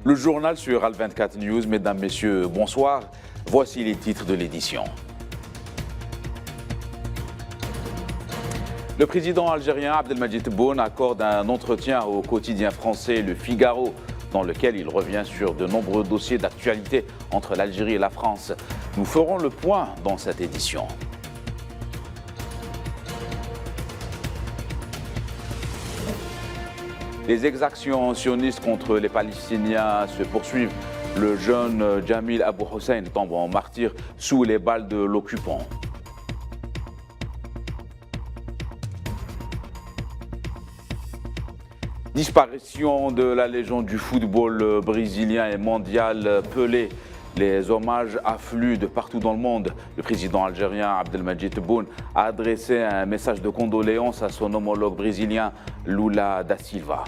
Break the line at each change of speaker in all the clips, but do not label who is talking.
Le journal sur Al24 News, mesdames, messieurs, bonsoir. Voici les titres de l'édition. Le président algérien Abdelmadjid Tebboune accorde un entretien au quotidien français Le Figaro, dans lequel il revient sur de nombreux dossiers d'actualité entre l'Algérie et la France. Nous ferons le point dans cette édition. Les exactions sionistes contre les Palestiniens se poursuivent. Le jeune Jamil Abou Hussein tombe en martyr sous les balles de l'occupant. Disparition de la légende du football brésilien et mondial Pelé. Les hommages affluent de partout dans le monde. Le président algérien Abdelmadjid Tebboune a adressé un message de condoléances à son homologue brésilien Lula da Silva.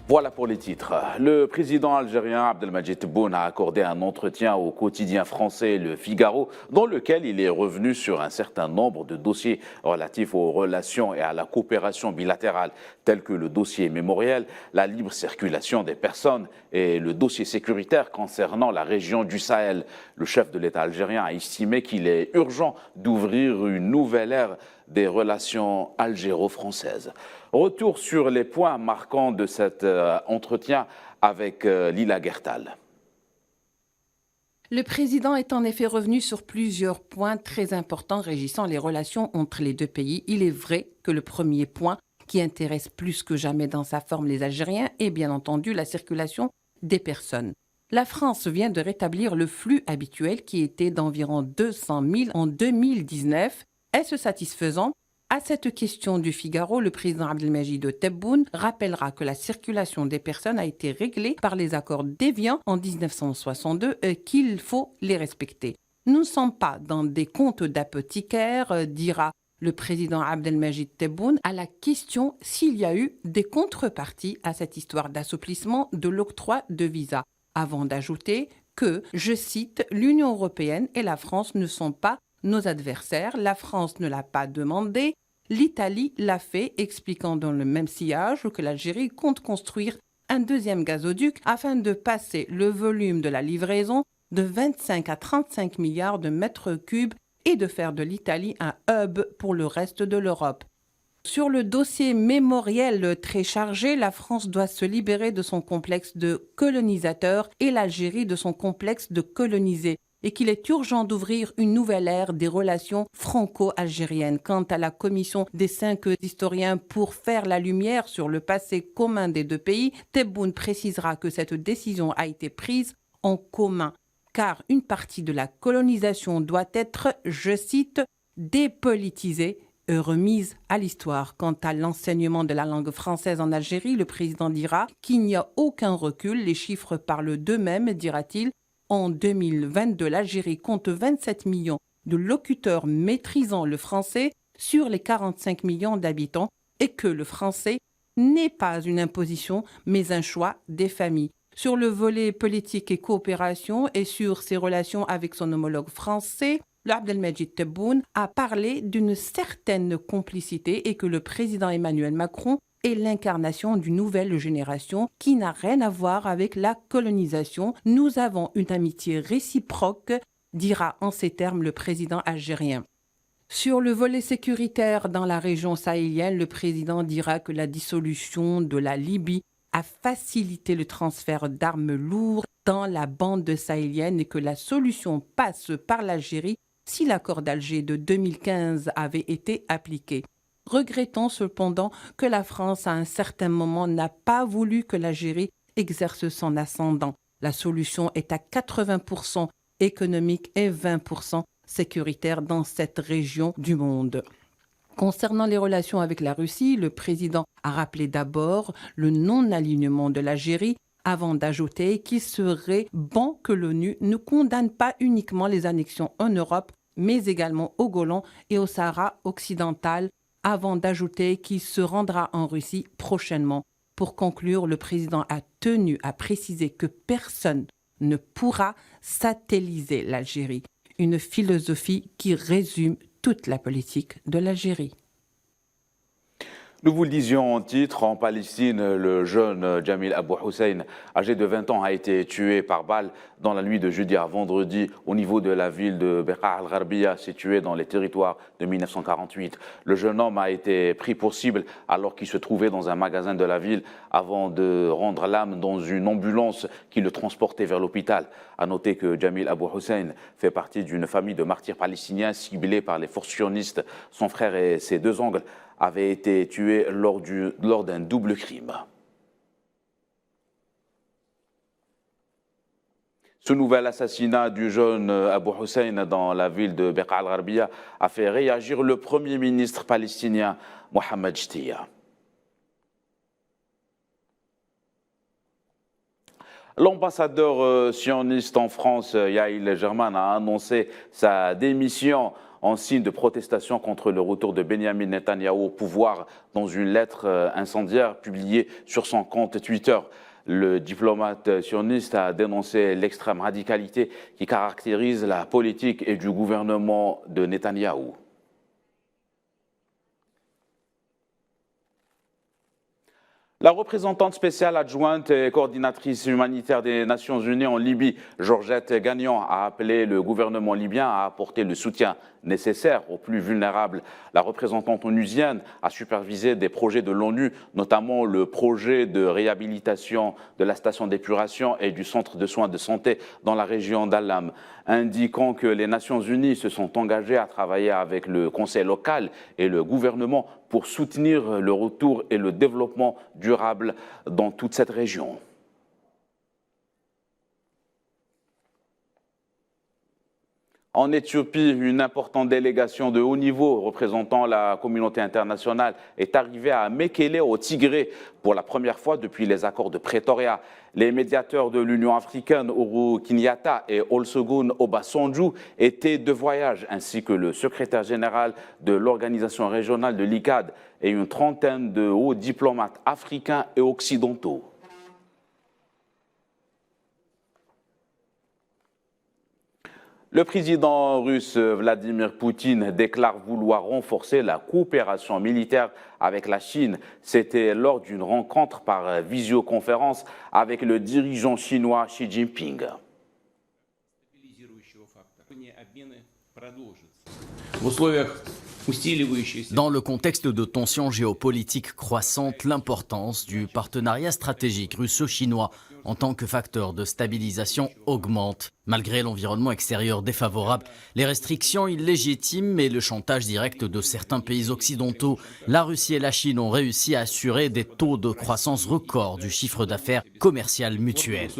Voilà pour les titres. Le président algérien Abdelmadjid Tebboune a accordé un entretien au quotidien français Le Figaro, dans lequel il est revenu sur un certain nombre de dossiers relatifs aux relations et à la coopération bilatérale, tels que le dossier mémoriel, la libre circulation des personnes et le dossier sécuritaire concernant la région du Sahel. Le chef de l'État algérien a estimé qu'il est urgent d'ouvrir une nouvelle ère des relations algéro-françaises. Retour sur les points marquants de cet entretien avec Lila Gertal.
Le président est en effet revenu sur plusieurs points très importants régissant les relations entre les deux pays. Il est vrai que le premier point qui intéresse plus que jamais dans sa forme les Algériens est bien entendu la circulation des personnes. La France vient de rétablir le flux habituel qui était d'environ 200 000 en 2019. Est-ce satisfaisant ? À cette question du Figaro, le président Abdelmadjid Tebboune rappellera que la circulation des personnes a été réglée par les accords d'Évian en 1962 et qu'il faut les respecter. Nous ne sommes pas dans des comptes d'apothicaires, dira le président Abdelmadjid Tebboune à la question s'il y a eu des contreparties à cette histoire d'assouplissement de l'octroi de visa, avant d'ajouter que, je cite, l'Union européenne et la France ne sont pas nos adversaires, la France ne l'a pas demandé, l'Italie l'a fait, expliquant dans le même sillage que l'Algérie compte construire un deuxième gazoduc afin de passer le volume de la livraison de 25 à 35 milliards de mètres cubes et de faire de l'Italie un hub pour le reste de l'Europe. Sur le dossier mémoriel très chargé, la France doit se libérer de son complexe de colonisateur et l'Algérie de son complexe de colonisé, et qu'il est urgent d'ouvrir une nouvelle ère des relations franco-algériennes. Quant à la commission des 5 historiens pour faire la lumière sur le passé commun des deux pays, Tebboune précisera que cette décision a été prise en commun, car une partie de la colonisation doit être, je cite, dépolitisée et remise à l'histoire. Quant à l'enseignement de la langue française en Algérie, le président dira qu'il n'y a aucun recul, les chiffres parlent d'eux-mêmes, dira-t-il. En 2022, l'Algérie compte 27 millions de locuteurs maîtrisant le français sur les 45 millions d'habitants et que le français n'est pas une imposition mais un choix des familles. Sur le volet politique et coopération et sur ses relations avec son homologue français, Abdelmadjid Tebboune a parlé d'une certaine complicité et que le président Emmanuel Macron est l'incarnation d'une nouvelle génération qui n'a rien à voir avec la colonisation. Nous avons une amitié réciproque, dira en ces termes le président algérien. Sur le volet sécuritaire dans la région sahélienne, le président dira que la dissolution de la Libye a facilité le transfert d'armes lourdes dans la bande sahélienne et que la solution passe par l'Algérie si l'accord d'Alger de 2015 avait été appliqué. Regrettons cependant que la France, à un certain moment, n'a pas voulu que l'Algérie exerce son ascendant. La solution est à 80% économique et 20% sécuritaire dans cette région du monde. Concernant les relations avec la Russie, le président a rappelé d'abord le non-alignement de l'Algérie avant d'ajouter qu'il serait bon que l'ONU ne condamne pas uniquement les annexions en Europe, mais également au Golan et au Sahara occidental, avant d'ajouter qu'il se rendra en Russie prochainement. Pour conclure, le président a tenu à préciser que personne ne pourra satelliser l'Algérie, une philosophie qui résume toute la politique de l'Algérie.
Nous vous le disions en titre, en Palestine, le jeune Jamil Abou Hussein, âgé de 20 ans, a été tué par balle dans la nuit de jeudi à vendredi au niveau de la ville de Beqa al-Gharbia, située dans les territoires de 1948. Le jeune homme a été pris pour cible alors qu'il se trouvait dans un magasin de la ville avant de rendre l'âme dans une ambulance qui le transportait vers l'hôpital. À noter que Jamil Abou Hussein fait partie d'une famille de martyrs palestiniens ciblés par les forces sionistes. Son frère et ses deux oncles avaient été tués lors d'un double crime. Ce nouvel assassinat du jeune Abou Hussein dans la ville de Beqa al-Gharbia a fait réagir le Premier ministre palestinien Mohamed Shtiya. L'ambassadeur sioniste en France, Yael German, a annoncé sa démission en signe de protestation contre le retour de Benjamin Netanyahou au pouvoir dans une lettre incendiaire publiée sur son compte Twitter. Le diplomate sioniste a dénoncé l'extrême radicalité qui caractérise la politique et du gouvernement de Netanyahou. La représentante spéciale adjointe et coordinatrice humanitaire des Nations Unies en Libye, Georgette Gagnon, a appelé le gouvernement libyen à apporter le soutien nécessaire aux plus vulnérables. La représentante onusienne a supervisé des projets de l'ONU, notamment le projet de réhabilitation de la station d'épuration et du centre de soins de santé dans la région d'Al-Lam, indiquant que les Nations Unies se sont engagées à travailler avec le conseil local et le gouvernement pour soutenir le retour et le développement durable dans toute cette région. En Éthiopie, une importante délégation de haut niveau représentant la communauté internationale est arrivée à Mekele au Tigré pour la première fois depuis les accords de Pretoria. Les médiateurs de l'Union africaine, Uhuru Kenyatta et Olusegun Obasanjo, étaient de voyage, ainsi que le secrétaire général de l'organisation régionale de l'ICAD et une trentaine de hauts diplomates africains et occidentaux. Le président russe Vladimir Poutine déclare vouloir renforcer la coopération militaire avec la Chine. C'était lors d'une rencontre par visioconférence avec le dirigeant chinois Xi Jinping.
Dans le contexte de tensions géopolitiques croissantes, l'importance du partenariat stratégique russo-chinois en tant que facteur de stabilisation augmente. Malgré l'environnement extérieur défavorable, les restrictions illégitimes et le chantage direct de certains pays occidentaux, la Russie et la Chine ont réussi à assurer des taux de croissance records du chiffre d'affaires commercial mutuel.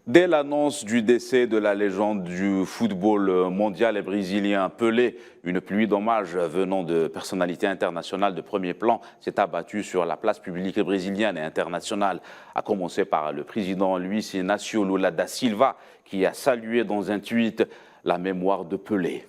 Dès l'annonce du décès de la légende du football mondial et brésilien Pelé, une pluie d'hommages venant de personnalités internationales de premier plan s'est abattue sur la place publique brésilienne et internationale, à commencer par le président Luiz Inácio Lula da Silva, qui a salué dans un tweet la mémoire de Pelé.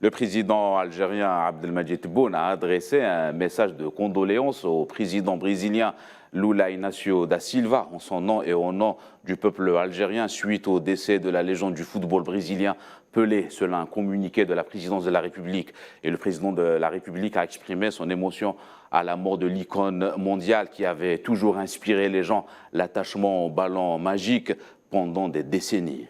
Le président algérien Abdelmadjid Tebboune a adressé un message de condoléances au président brésilien Lula Inácio da Silva en son nom et au nom du peuple algérien suite au décès de la légende du football brésilien Pelé, selon un communiqué de la présidence de la République. Et le président de la République a exprimé son émotion à la mort de l'icône mondiale qui avait toujours inspiré les gens l'attachement au ballon magique pendant des décennies.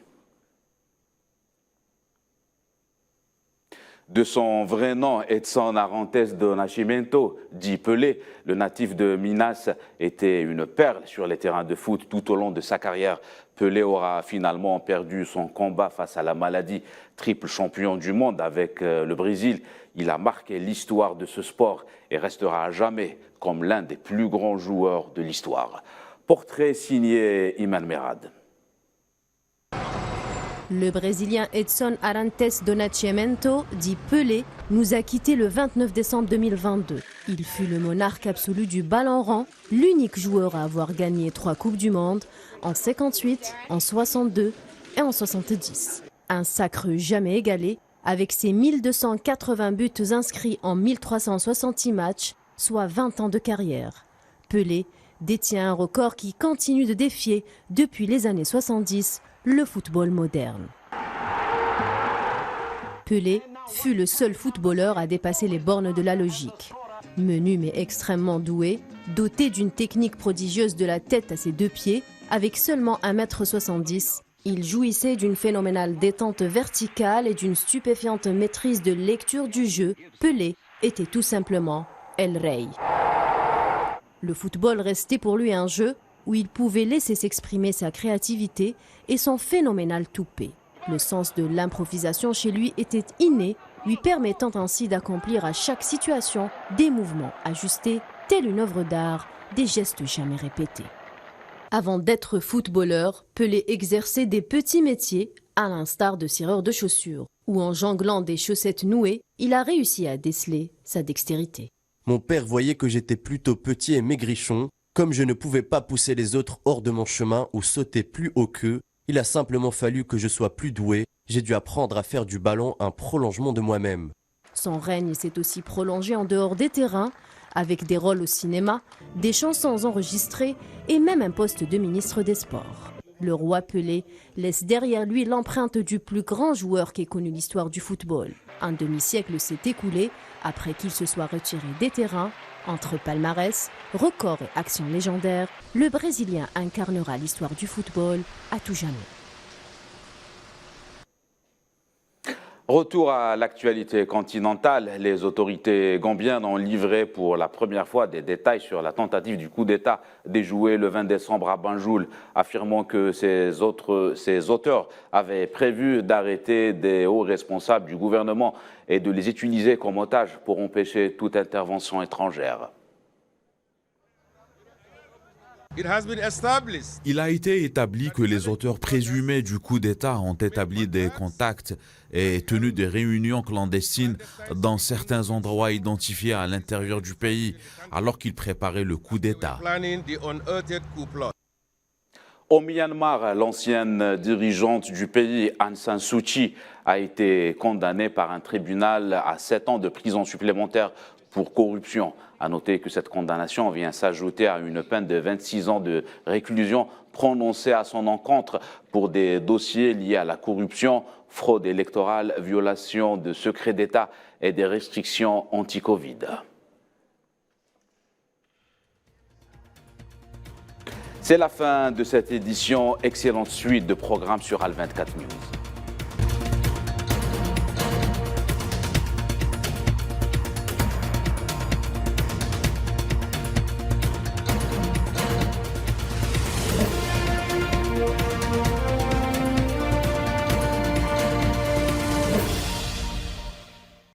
De son vrai nom, Edson Arantes do Nascimento, dit Pelé, le natif de Minas était une perle sur les terrains de foot tout au long de sa carrière. Pelé aura finalement perdu son combat face à la maladie. Triple champion du monde avec le Brésil, il a marqué l'histoire de ce sport et restera à jamais comme l'un des plus grands joueurs de l'histoire. Portrait signé Iman Merad.
Le Brésilien Edson Arantes do Nascimento, dit Pelé, nous a quittés le 29 décembre 2022. Il fut le monarque absolu du ballon rond, l'unique joueur à avoir gagné 3 Coupes du Monde, en 58, en 62 et en 70. Un sacre jamais égalé, avec ses 1280 buts inscrits en 1366 matchs, soit 20 ans de carrière. Pelé détient un record qui continue de défier, depuis les années 70, le football moderne. Pelé fut le seul footballeur à dépasser les bornes de la logique. Menu mais extrêmement doué, doté d'une technique prodigieuse de la tête à ses 2 pieds, avec seulement 1,70 m, il jouissait d'une phénoménale détente verticale et d'une stupéfiante maîtrise de lecture du jeu. Pelé était tout simplement El Rey. Le football restait pour lui un jeu où il pouvait laisser s'exprimer sa créativité et son phénoménal toupet. Le sens de l'improvisation chez lui était inné, lui permettant ainsi d'accomplir à chaque situation des mouvements ajustés, telle une œuvre d'art, des gestes jamais répétés. Avant d'être footballeur, Pelé exerçait des petits métiers, à l'instar de cireur de chaussures, où en jonglant des chaussettes nouées, il a réussi à déceler sa dextérité.
Mon père voyait que j'étais plutôt petit et maigrichon. Comme je ne pouvais pas pousser les autres hors de mon chemin ou sauter plus haut qu'eux, il a simplement fallu que je sois plus doué. J'ai dû apprendre à faire du ballon un prolongement de moi-même.
Son règne s'est aussi prolongé en dehors des terrains, avec des rôles au cinéma, des chansons enregistrées et même un poste de ministre des Sports. Le roi Pelé laisse derrière lui l'empreinte du plus grand joueur qu'ait connu l'histoire du football. Un demi-siècle s'est écoulé après qu'il se soit retiré des terrains. Entre palmarès, records et actions légendaires, le Brésilien incarnera l'histoire du football à tout jamais.
Retour à l'actualité continentale. Les autorités gambiennes ont livré pour la première fois des détails sur la tentative du coup d'État déjoué le 20 décembre à Banjul, affirmant que ces auteurs avaient prévu d'arrêter des hauts responsables du gouvernement et de les utiliser comme otages pour empêcher toute intervention étrangère.
Il a été établi que les auteurs présumés du coup d'État ont établi des contacts et tenu des réunions clandestines dans certains endroits identifiés à l'intérieur du pays, alors qu'ils préparaient le coup d'État.
Au Myanmar, l'ancienne dirigeante du pays, Aung San Suu Kyi, a été condamnée par un tribunal à 7 ans de prison supplémentaire pour corruption. À noter que cette condamnation vient s'ajouter à une peine de 26 ans de réclusion prononcée à son encontre pour des dossiers liés à la corruption, fraude électorale, violation de secret d'État et des restrictions anti-Covid. C'est la fin de cette édition. Excellente suite de programmes sur Al 24 News.